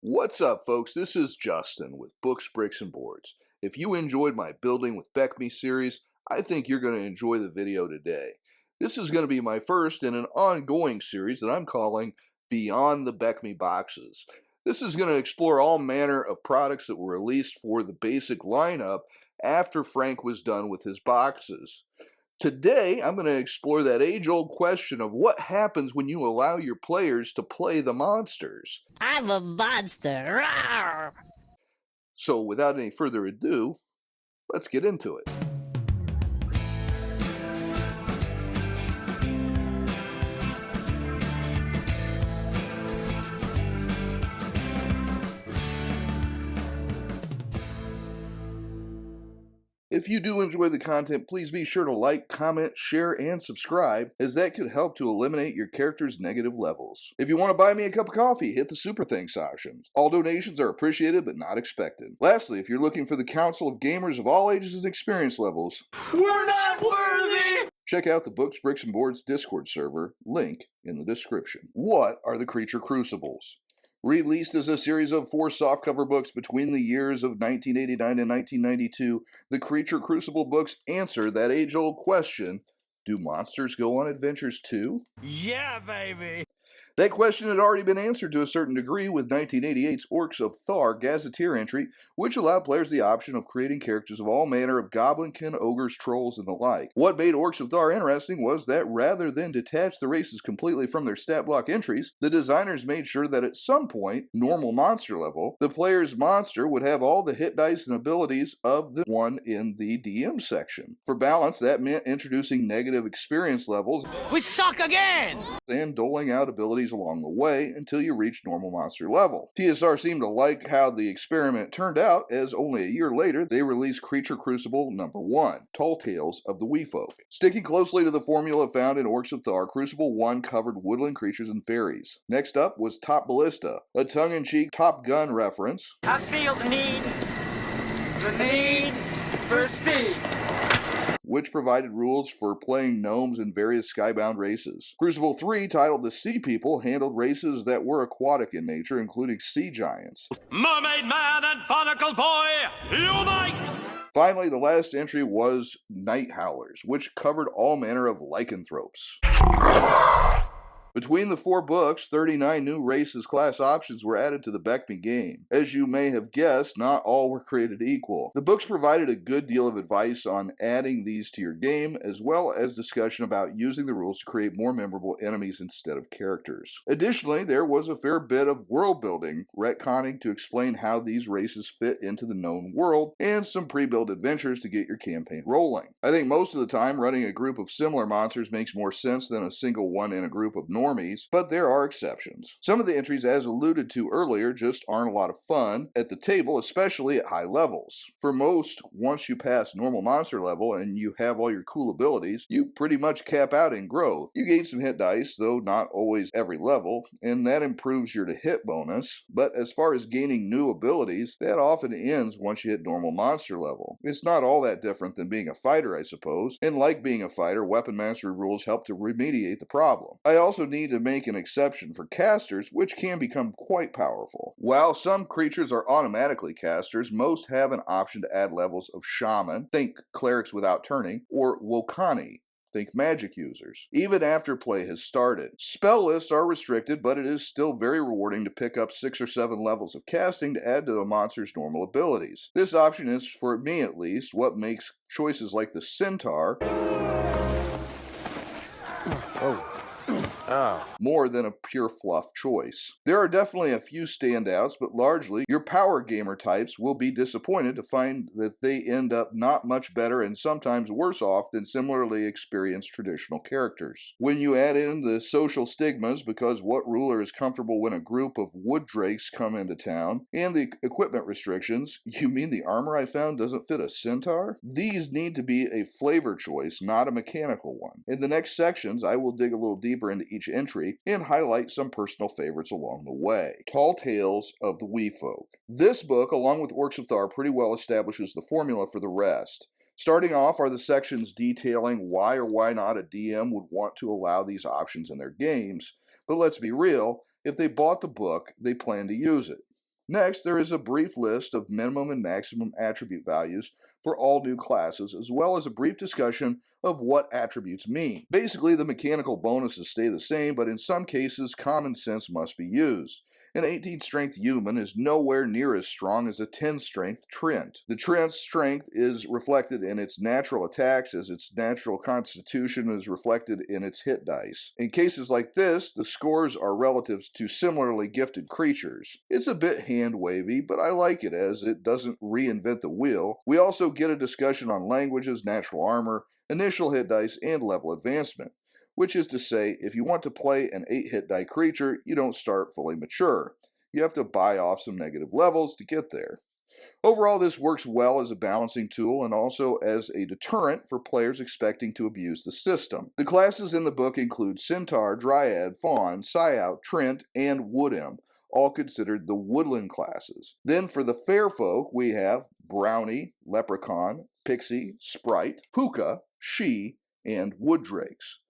What's up, folks? This is Justin with Books, Bricks, and Boards. If you enjoyed my Building with BECMI series, I think you're going to enjoy the video today. This is going to be my first in an ongoing series that I'm calling Beyond the BECMI Boxes. This is going to explore all manner of products that were released for the basic lineup after Frank was done with his boxes. Today, I'm going to explore that age-old question of what happens when you allow your players to play the monsters. I'm a monster. Rawr! So without any further ado, let's get into it. If you do enjoy the content, please be sure to like, comment, share, and subscribe, as that could help to eliminate your character's negative levels. If you want to buy me a cup of coffee, hit the Super Thanks options. All donations are appreciated but not expected. Lastly, if you're looking for the council of gamers of all ages and experience levels, We're not worthy! check out the Books, Bricks, and Boards Discord server, link in the description. What are the Creature Crucibles? Released as a series of 4 softcover books between the years of 1989 and 1992, the Creature Crucible books answer that age-old question, do monsters go on adventures too? Yeah, baby! That question had already been answered to a certain degree with 1988's Orcs of Thar Gazetteer entry, which allowed players the option of creating characters of all manner of goblinkin, ogres, trolls, and the like. What made Orcs of Thar interesting was that rather than detach the races completely from their stat block entries, the designers made sure that at some point, normal monster level, the player's monster would have all the hit dice and abilities of the one in the DM section. For balance, that meant introducing negative experience levels We suck again! and doling out abilities along the way until you reach normal monster level. TSR seemed to like how the experiment turned out, as only a year later they released Creature Crucible number 1, Tall Tales of the Wee Folk. Sticking closely to the formula found in Orcs of Thar, Crucible 1 covered woodland creatures and fairies. Next up was Top Ballista, a tongue-in-cheek Top Gun reference, I feel the need for speed. which provided rules for playing gnomes and various skybound races. Crucible 3, titled The Sea People, handled races that were aquatic in nature, including sea giants. Mermaid Man and Barnacle Boy, unite! Finally, the last entry was Night Howlers, which covered all manner of lycanthropes. Between the 4 books, 39 new races class options were added to the BECMI game. As you may have guessed, not all were created equal. The books provided a good deal of advice on adding these to your game, as well as discussion about using the rules to create more memorable enemies instead of characters. Additionally, there was a fair bit of world building, retconning to explain how these races fit into the known world, and some pre-built adventures to get your campaign rolling. I think most of the time, running a group of similar monsters makes more sense than a single one in a group of normies, but there are exceptions. Some of the entries, as alluded to earlier, just aren't a lot of fun at the table, especially at high levels. For most, once you pass normal monster level and you have all your cool abilities, you pretty much cap out in growth. You gain some hit dice, though not always every level, and that improves your to hit bonus, but as far as gaining new abilities, that often ends once you hit normal monster level. It's not all that different than being a fighter, I suppose, and like being a fighter, weapon mastery rules help to remediate the problem. I also need to make an exception for casters, which can become quite powerful. While some creatures are automatically casters, most have an option to add levels of shaman, think clerics without turning, or wokani, think magic users, even after play has started. Spell lists are restricted, but it is still very rewarding to pick up 6 or 7 levels of casting to add to a monster's normal abilities. This option is, for me at least, what makes choices like the Centaur more than a pure fluff choice. There are definitely a few standouts, but largely, your power gamer types will be disappointed to find that they end up not much better and sometimes worse off than similarly experienced traditional characters. When you add in the social stigmas, because what ruler is comfortable when a group of wood drakes come into town, and the equipment restrictions, you mean the armor I found doesn't fit a centaur? These need to be a flavor choice, not a mechanical one. In the next sections, I will dig a little deeper into each entry and highlight some personal favorites along the way. Tall Tales of the Wee Folk. This book, along with Orcs of Thar, pretty well establishes the formula for the rest. Starting off are the sections detailing why or why not a DM would want to allow these options in their games. But let's be real, if they bought the book, they plan to use it. Next, there is a brief list of minimum and maximum attribute values for all new classes, as well as a brief discussion of what attributes mean. Basically, the mechanical bonuses stay the same, but in some cases, common sense must be used. An 18 strength human is nowhere near as strong as a 10 strength Trent. The Trent's strength is reflected in its natural attacks as its natural constitution is reflected in its hit dice. In cases like this, the scores are relatives to similarly gifted creatures. It's a bit hand-wavy, but I like it as it doesn't reinvent the wheel. We also get a discussion on languages, natural armor, initial hit dice, and level advancement. Which is to say, if you want to play an 8-hit die creature, you don't start fully mature. You have to buy off some negative levels to get there. Overall, this works well as a balancing tool and also as a deterrent for players expecting to abuse the system. The classes in the book include Centaur, Dryad, Faun, Scout, Trent, and Woodimp, all considered the woodland classes. Then for the fair folk, we have Brownie, Leprechaun, Pixie, Sprite, Puka, She, and Wood Drakes.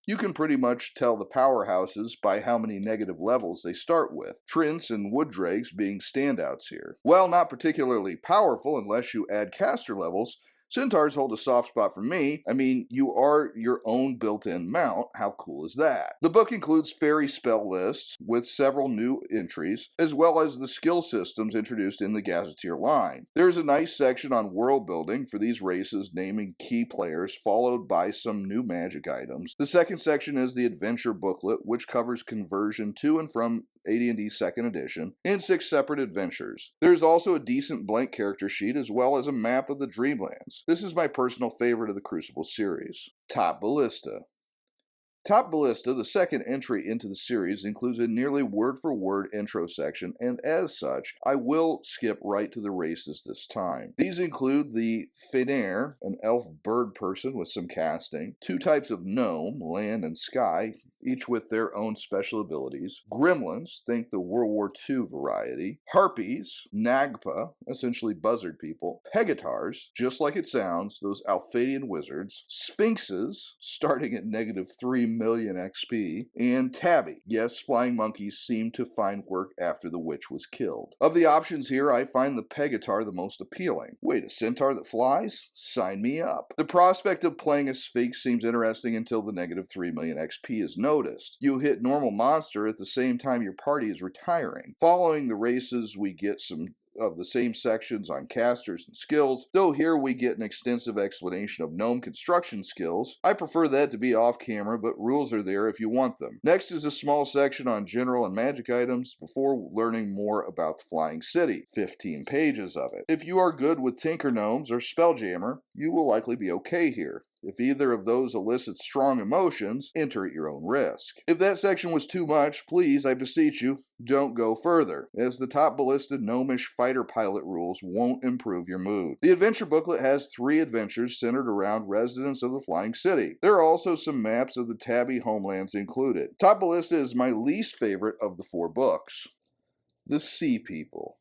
You can pretty much tell the powerhouses by how many negative levels they start with, Trents and Wood Drakes being standouts here. While not particularly powerful unless you add caster levels, Centaurs hold a soft spot for me. I mean, you are your own built-in mount. How cool is that? The book includes fairy spell lists with several new entries, as well as the skill systems introduced in the Gazetteer line. There's a nice section on world building for these races, naming key players, followed by some new magic items. The second section is the adventure booklet, which covers conversion to and from AD&D 2nd Edition, and 6 separate adventures. There's also a decent blank character sheet as well as a map of the Dreamlands. This is my personal favorite of the Crucible series. Top Ballista. Top Ballista, the second entry into the series, includes a nearly word-for-word intro section, and as such, I will skip right to the races this time. These include the Fenrir, an elf bird person with some casting, 2 types of gnome, land and sky, each with their own special abilities, gremlins, think the World War II variety, harpies, Nagpa, essentially buzzard people, pegatars, just like it sounds, those Alphadian wizards, sphinxes, starting at -3 million XP, and tabby. Yes, flying monkeys seem to find work after the witch was killed. Of the options here, I find the pegatar the most appealing. Wait, a centaur that flies? Sign me up. The prospect of playing a sphinx seems interesting until the -3 million XP is noticed. You hit normal monster at the same time your party is retiring. Following the races, we get some of the same sections on casters and skills, though here we get an extensive explanation of gnome construction skills. I prefer that to be off camera, but rules are there if you want them. Next is a small section on general and magic items before learning more about the Flying City, 15 pages of it. If you are good with Tinker Gnomes or Spelljammer, you will likely be okay here. If either of those elicits strong emotions, enter at your own risk. If that section was too much, please, I beseech you, don't go further, as the Top Ballista gnomish fighter pilot rules won't improve your mood. The adventure booklet has 3 adventures centered around residents of the Flying City. There are also some maps of the Tabby homelands included. Top Ballista is my least favorite of the 4 books. The Sea People.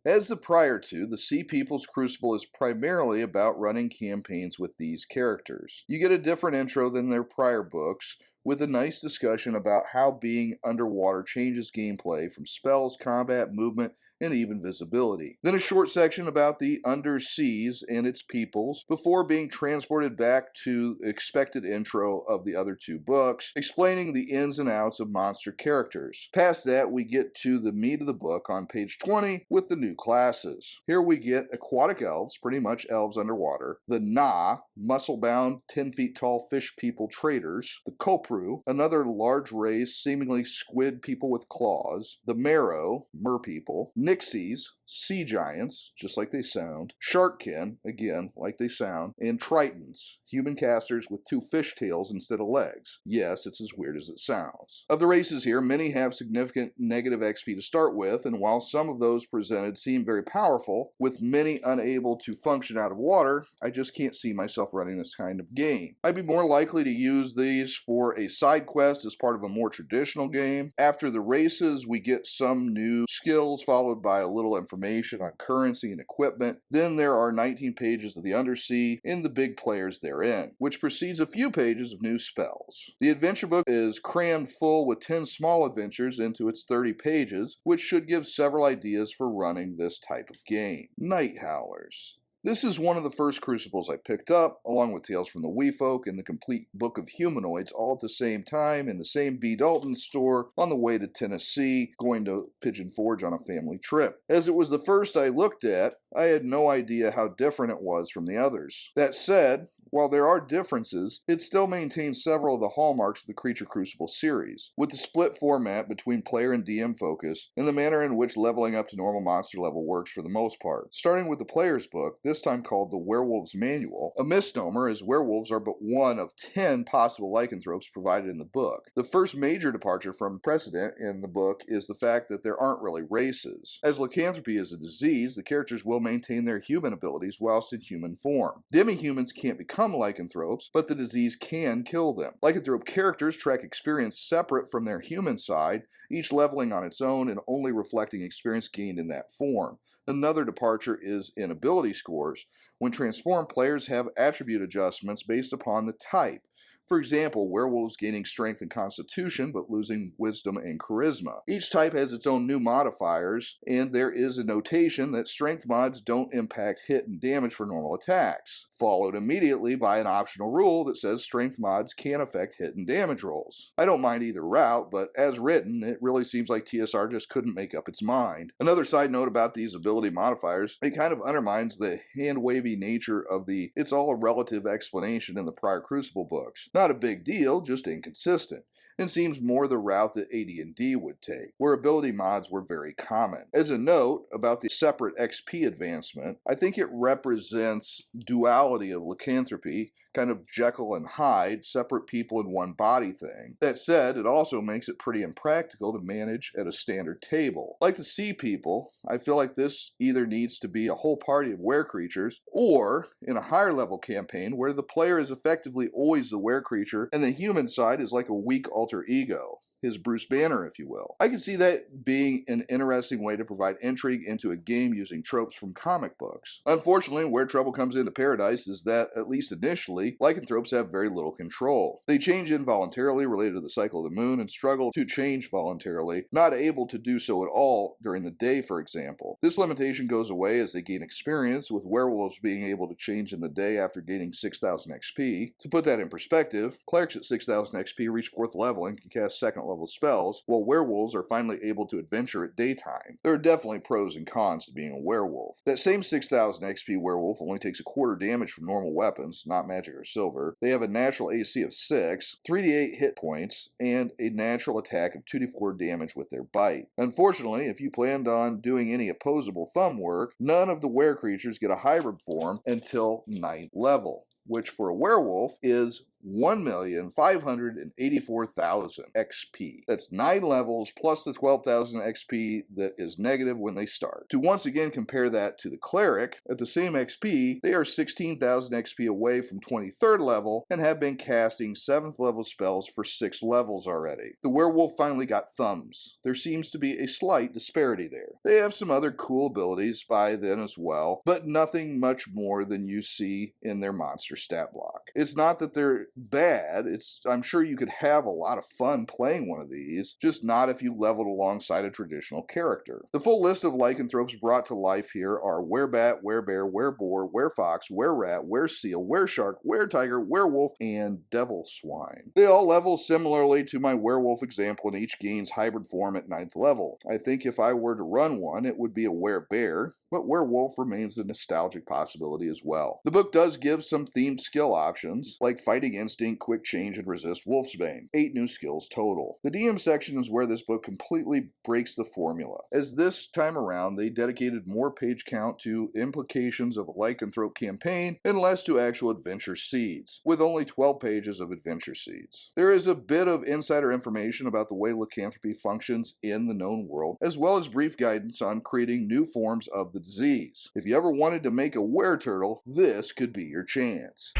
As the prior to, the Sea People's Crucible is primarily about running campaigns with these characters. You get a different intro than their prior books, with a nice discussion about how being underwater changes gameplay from spells, combat, movement, and even visibility. Then a short section about the underseas and its peoples before being transported back to the expected intro of the other 2 books, explaining the ins and outs of monster characters. Past that, we get to the meat of the book on page 20 with the new classes. Here we get aquatic elves, pretty much elves underwater, the Na, muscle-bound, 10 feet tall fish people traders, the Kopru, another large race, seemingly squid people with claws, the Marrow, mer people, Nixies, sea giants, just like they sound, Sharkkin, again, like they sound, and Tritons, human casters with 2 fish tails instead of legs. Yes, it's as weird as it sounds. Of the races here, many have significant negative XP to start with, and while some of those presented seem very powerful, with many unable to function out of water, I just can't see myself running this kind of game. I'd be more likely to use these for a side quest as part of a more traditional game. After the races, we get some new skills, followed followed by a little information on currency and equipment. Then there are 19 pages of the Undersea and the big players therein, which precedes a few pages of new spells. The adventure book is crammed full with 10 small adventures into its 30 pages, which should give several ideas for running this type of game. Night Howlers. This is one of the first Crucibles I picked up, along with Tales from the Wee Folk and the complete Book of Humanoids, all at the same time in the same B. Dalton store on the way to Tennessee, going to Pigeon Forge on a family trip. As it was the first I looked at, I had no idea how different it was from the others. That said, while there are differences, it still maintains several of the hallmarks of the Creature Crucible series, with the split format between player and DM focus, and the manner in which leveling up to normal monster level works for the most part. Starting with the player's book, this time called the Werewolf's Manual, a misnomer as werewolves are but one of 10 possible lycanthropes provided in the book. The first major departure from precedent in the book is the fact that there aren't really races. As lycanthropy is a disease, the characters will maintain their human abilities whilst in human form. Demi-humans can't become lycanthropes, but the disease can kill them. Lycanthrope characters track experience separate from their human side, each leveling on its own and only reflecting experience gained in that form. Another departure is in ability scores. When transformed, players have attribute adjustments based upon the type. For example, werewolves gaining strength and constitution, but losing wisdom and charisma. Each type has its own new modifiers, and there is a notation that strength mods don't impact hit and damage for normal attacks, followed immediately by an optional rule that says strength mods can affect hit and damage rolls. I don't mind either route, but as written, it really seems like TSR just couldn't make up its mind. Another side note about these ability modifiers, it kind of undermines the hand-wavy nature of the "it's all a relative" explanation in the prior Crucible books. Not a big deal, just inconsistent, and seems more the route that AD&D would take, where ability mods were very common. As a note about the separate XP advancement, I think it represents duality of lycanthropy, kind of Jekyll and Hyde, separate people in one body thing. That said, it also makes it pretty impractical to manage at a standard table. Like the Sea People, I feel like this either needs to be a whole party of were-creatures, or in a higher level campaign where the player is effectively always the were-creature and the human side is like a weak alter ego. His Bruce Banner, if you will. I can see that being an interesting way to provide intrigue into a game using tropes from comic books. Unfortunately, where trouble comes into paradise is that, at least initially, lycanthropes have very little control. They change involuntarily related to the cycle of the moon and struggle to change voluntarily, not able to do so at all during the day, for example. This limitation goes away as they gain experience, with werewolves being able to change in the day after gaining 6,000 XP. To put that in perspective, clerics at 6,000 XP reach 4th level and can cast 2nd level spells, while werewolves are finally able to adventure at daytime. There are definitely pros and cons to being a werewolf. That same 6,000 XP werewolf only takes a quarter damage from normal weapons, not magic or silver. They have a natural AC of 6, 3d8 hit points, and a natural attack of 2d4 damage with their bite. Unfortunately, if you planned on doing any opposable thumb work, none of the were-creatures get a hybrid form until 9th level, which for a werewolf is 1,584,000 XP. That's 9 levels plus the 12,000 XP that is negative when they start. To once again compare that to the cleric, at the same XP, they are 16,000 XP away from 23rd level and have been casting 7th level spells for 6 levels already. The werewolf finally got thumbs. There seems to be a slight disparity there. They have some other cool abilities by then as well, but nothing much more than you see in their monster stat block. It's not that they're bad, I'm sure you could have a lot of fun playing one of these, just not if you leveled alongside a traditional character. The full list of lycanthropes brought to life here are werebat, werebear, wereboar, werefox, wererat, wereseal, wereshark, weretiger, werewolf, and devil swine. They all level similarly to my werewolf example, and each gains hybrid form at 9th level. I think if I were to run one, it would be a werebear, but werewolf remains a nostalgic possibility as well. The book does give some themed skill options, like fighting instinct, quick change, and resist wolfsbane. 8 new skills total. The DM section is where this book completely breaks the formula, as this time around they dedicated more page count to implications of a lycanthrope campaign and less to actual adventure seeds, with only 12 pages of adventure seeds. There is a bit of insider information about the way lycanthropy functions in the known world, as well as brief guidance on creating new forms of the disease. If you ever wanted to make a were-turtle, this could be your chance.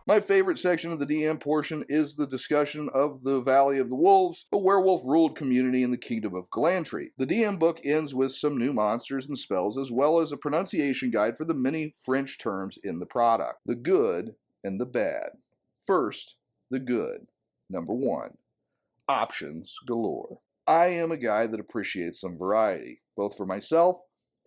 My favorite section of the DM portion is the discussion of the Valley of the Wolves, a werewolf-ruled community in the Kingdom of Glantry. The DM book ends with some new monsters and spells, as well as a pronunciation guide for the many French terms in the product. The good and the bad. First, the good. Number 1. Options galore. I am a guy that appreciates some variety, both for myself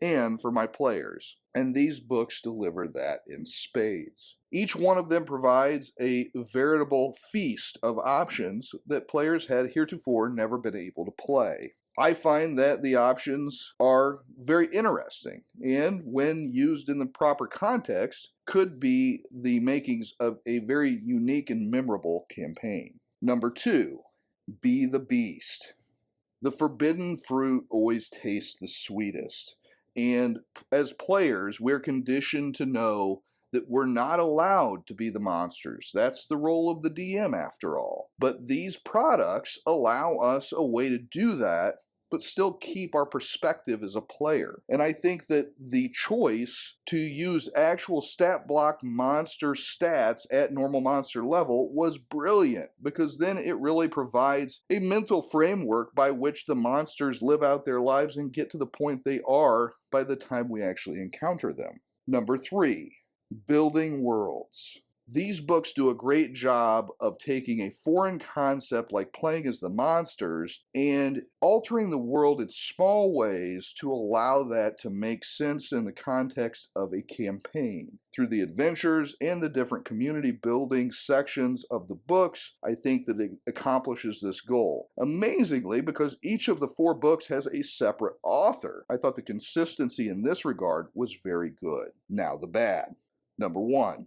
and for my players, and these books deliver that in spades. Each one of them provides a veritable feast of options that players had heretofore never been able to play. I find that the options are very interesting, and when used in the proper context, could be the makings of a very unique and memorable campaign. Number 2, be the beast. The forbidden fruit always tastes the sweetest. And as players, we're conditioned to know that we're not allowed to be the monsters. That's the role of the DM after all. But these products allow us a way to do that, but still keep our perspective as a player. And I think that the choice to use actual stat block monster stats at normal monster level was brilliant, because then it really provides a mental framework by which the monsters live out their lives and get to the point they are by the time we actually encounter them. Number 3, building worlds. These books do a great job of taking a foreign concept like playing as the monsters and altering the world in small ways to allow that to make sense in the context of a campaign. Through the adventures and the different community building sections of the books, I think that it accomplishes this goal. Amazingly, because each of the 4 books has a separate author, I thought the consistency in this regard was very good. Now the bad. Number 1.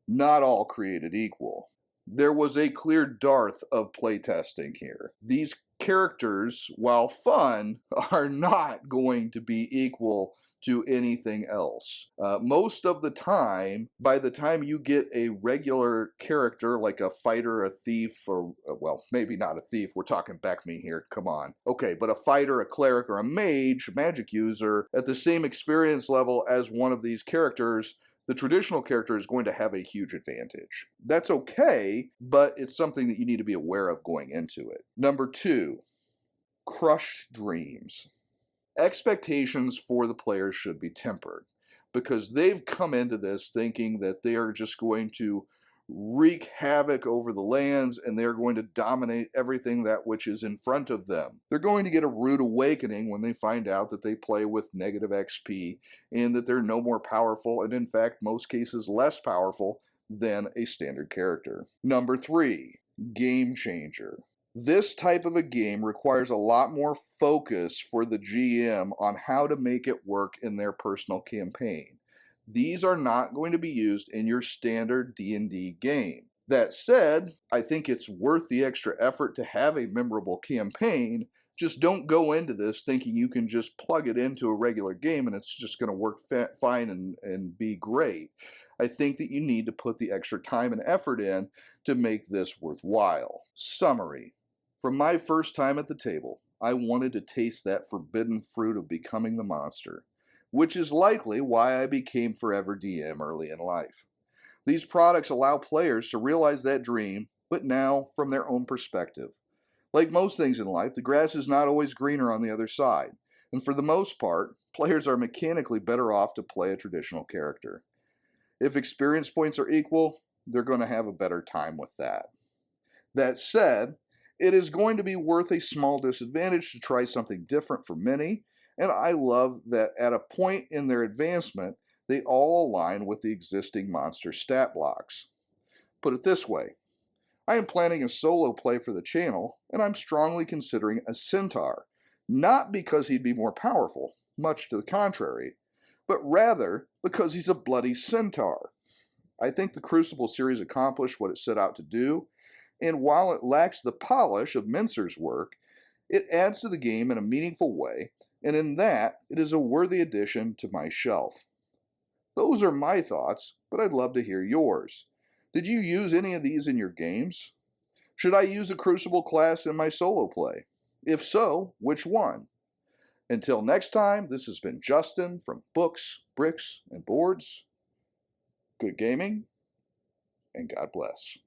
Not all created equal. There was a clear dearth of playtesting here. These characters, while fun, are not going to be equal to anything else. Most of the time, by the time you get a regular character like a fighter, a thief, or, well, maybe not a thief, we're talking BECMI here, come on. Okay, but a fighter, a cleric, or a mage, magic user, at the same experience level as one of these characters, the traditional character is going to have a huge advantage. That's okay, but it's something that you need to be aware of going into it. Number 2, crushed dreams. Expectations for the players should be tempered, because they've come into this thinking that they are just going to wreak havoc over the lands and they're going to dominate everything that which is in front of them. They're going to get a rude awakening when they find out that they play with negative XP and that they're no more powerful, and in fact, most cases less powerful than a standard character. Number 3, game changer. This type of a game requires a lot more focus for the GM on how to make it work in their personal campaign. These are not going to be used in your standard D&D game. That said, I think it's worth the extra effort to have a memorable campaign. Just don't go into this thinking you can just plug it into a regular game and it's just going to work fine and be great. I think that you need to put the extra time and effort in to make this worthwhile. Summary. From my first time at the table, I wanted to taste that forbidden fruit of becoming the monster, which is likely why I became Forever DM early in life. These products allow players to realize that dream, but now from their own perspective. Like most things in life, the grass is not always greener on the other side, and for the most part, players are mechanically better off to play a traditional character. If experience points are equal, they're going to have a better time with that. That said, it is going to be worth a small disadvantage to try something different for many, and I love that at a point in their advancement, they all align with the existing monster stat blocks. Put it this way, I am planning a solo play for the channel, and I'm strongly considering a centaur, not because he'd be more powerful, much to the contrary, but rather because he's a bloody centaur. I think the Crucible series accomplished what it set out to do, and while it lacks the polish of Mincer's work, it adds to the game in a meaningful way, and in that, it is a worthy addition to my shelf. Those are my thoughts, but I'd love to hear yours. Did you use any of these in your games? Should I use a Crucible class in my solo play? If so, which one? Until next time, this has been Justin from Books, Bricks, and Boards. Good gaming, and God bless.